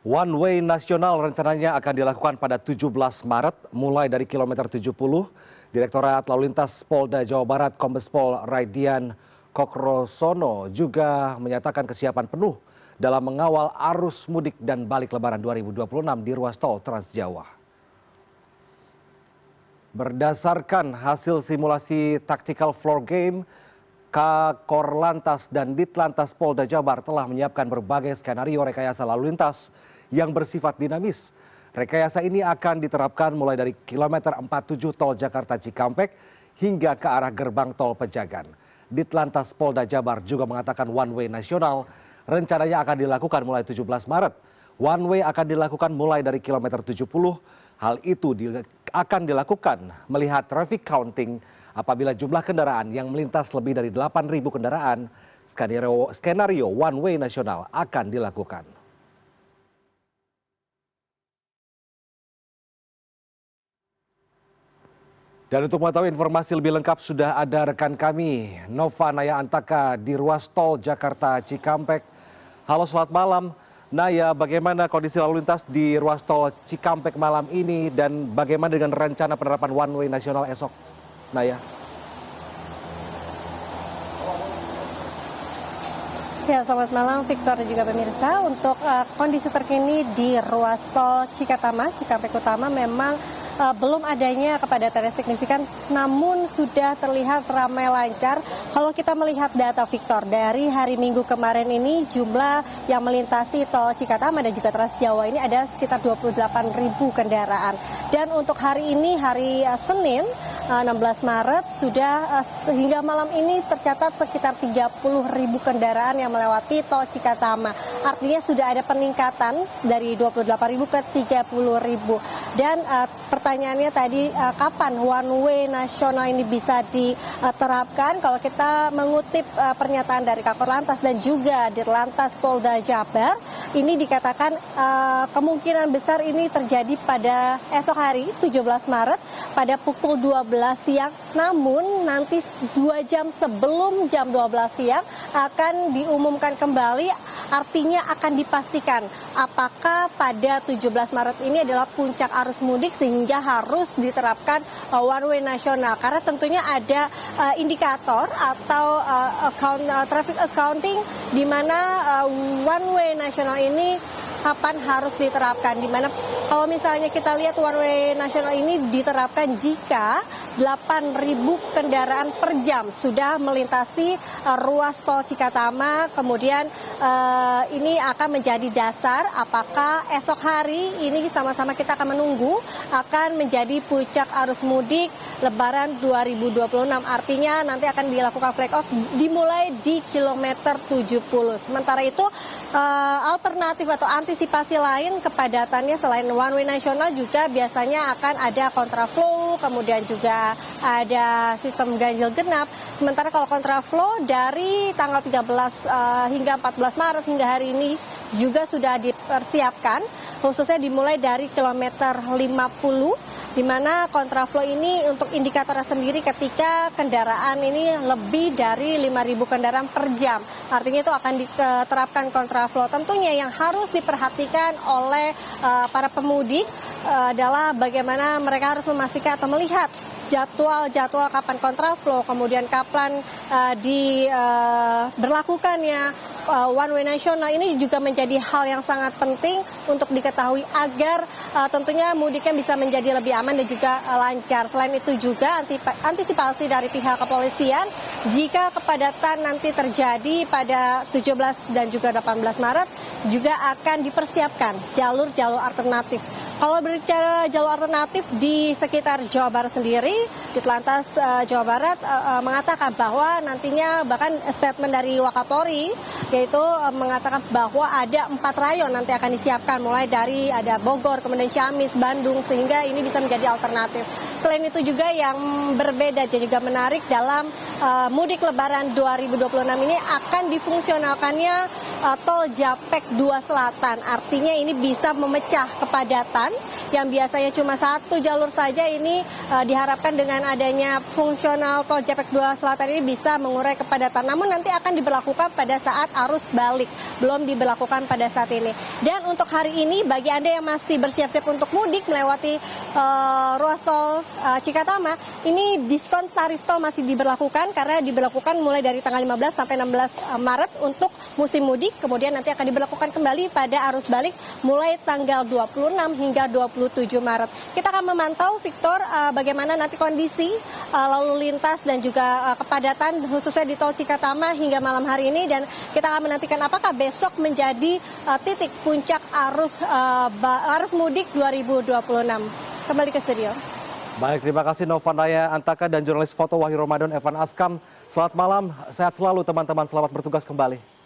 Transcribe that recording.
One way nasional rencananya akan dilakukan pada 17 Maret mulai dari kilometer 70. Direktorat Lalu Lintas Polda Jawa Barat Kombes Pol Raidian Kokrosono juga menyatakan kesiapan penuh dalam mengawal arus mudik dan balik lebaran 2026 di ruas tol Trans Jawa. Berdasarkan hasil simulasi tactical floor game, Korlantas dan Ditlantas Polda Jabar telah menyiapkan berbagai skenario rekayasa lalu lintas yang bersifat dinamis. Rekayasa ini akan diterapkan mulai dari kilometer 47 tol Jakarta Cikampek hingga ke arah gerbang tol Pejagan. Ditlantas Polda Jabar juga mengatakan one way nasional rencananya akan dilakukan mulai 17 Maret. One way akan dilakukan mulai dari kilometer 70. Hal itu akan dilakukan melihat traffic counting apabila jumlah kendaraan yang melintas lebih dari 8.000 kendaraan. Skenario one way nasional akan dilakukan. Dan untuk mengetahui informasi lebih lengkap sudah ada rekan kami Nova Naya Antaka di ruas tol Jakarta Cikampek. Halo, selamat malam Naya, bagaimana kondisi lalu lintas di ruas tol Cikampek malam ini dan bagaimana dengan rencana penerapan one way nasional esok, Naya? Ya, selamat malam Victor dan juga pemirsa. Untuk kondisi terkini di ruas tol Cikatama, Cikampek Utama memang belum adanya kepadatan yang signifikan, namun sudah terlihat ramai lancar. Kalau kita melihat data Victor, dari hari Minggu kemarin ini jumlah yang melintasi tol Cikatama dan juga Trans Jawa ini ada sekitar 28.000 kendaraan. Dan untuk hari ini, hari Senin 16 Maret, sudah hingga malam ini tercatat sekitar 30.000 kendaraan yang melewati tol Cikatama. Artinya sudah ada peningkatan dari 28.000 ke 30.000. Dan pertanyaannya tadi, kapan one way nasional ini bisa diterapkan? Kalau kita mengutip pernyataan dari Korlantas dan juga Ditlantas Polda Jabar, ini dikatakan kemungkinan besar ini terjadi pada esok hari 17 Maret pada pukul 12 siang. Namun nanti 2 jam sebelum jam 12 siang akan diumumkan kembali, artinya akan dipastikan apakah pada 17 Maret ini adalah puncak arus mudik sehingga harus diterapkan one way nasional. Karena tentunya ada indikator atau traffic accounting di mana one way nasional ini kapan harus diterapkan. Di mana kalau misalnya kita lihat one way nasional ini diterapkan jika 8.000 kendaraan per jam sudah melintasi ruas tol Cikatama. Kemudian ini akan menjadi dasar apakah esok hari ini sama-sama kita akan menunggu akan menjadi puncak arus mudik Lebaran 2026. Artinya nanti akan dilakukan flag off dimulai di kilometer 70. Sementara itu alternatif atau antisipasi lain kepadatannya selain one way nasional juga biasanya akan ada kontraflow, kemudian juga ada sistem ganjil genap. Sementara kalau kontraflow dari tanggal 13 hingga 14 Maret hingga hari ini juga sudah dipersiapkan, khususnya dimulai dari kilometer 50, di mana kontraflow ini untuk indikatornya sendiri ketika kendaraan ini lebih dari 5.000 kendaraan per jam. Artinya itu akan diterapkan kontraflow. Tentunya yang harus diperhatikan oleh para pemudik adalah bagaimana mereka harus memastikan atau melihat jadwal kapan kontraflow, kemudian kapan berlakukannya one way nasional. Ini juga menjadi hal yang sangat penting untuk diketahui agar tentunya mudiknya bisa menjadi lebih aman dan juga lancar. Selain itu juga antisipasi dari pihak kepolisian jika kepadatan nanti terjadi pada 17 dan juga 18 Maret juga akan dipersiapkan jalur-jalur alternatif. Kalau berbicara jalur alternatif di sekitar Jawa Barat sendiri, Ditlantas Jawa Barat mengatakan bahwa nantinya bahkan statement dari Wakapolri yaitu mengatakan bahwa ada 4 rayon nanti akan disiapkan mulai dari ada Bogor, kemudian Ciamis, Bandung, sehingga ini bisa menjadi alternatif. Selain itu juga yang berbeda dan juga menarik dalam mudik Lebaran 2026 ini akan difungsionalkannya tol Japek 2 Selatan. Artinya ini bisa memecah kepadatan Selatan yang biasanya cuma satu jalur saja, ini diharapkan dengan adanya fungsional tol Japek 2 Selatan ini bisa mengurai kepadatan. Namun nanti akan diberlakukan pada saat arus balik, belum diberlakukan pada saat ini. Dan untuk hari ini bagi Anda yang masih bersiap-siap untuk mudik melewati ruas tol Cikatama, ini diskon tarif tol masih diberlakukan karena diberlakukan mulai dari tanggal 15 sampai 16 Maret untuk musim mudik, kemudian nanti akan diberlakukan kembali pada arus balik mulai tanggal 26 hingga 27 Maret. Kita akan memantau, Victor, bagaimana nanti kondisi lalu lintas dan juga kepadatan khususnya di tol Cikatama hingga malam hari ini, dan kita akan menantikan apakah besok menjadi titik puncak arus mudik 2026. Kembali ke studio. Baik, terima kasih Novanaya Antaka dan jurnalis foto Wahyu Ramadan Evan Askam. Selamat malam, sehat selalu teman-teman, selamat bertugas kembali.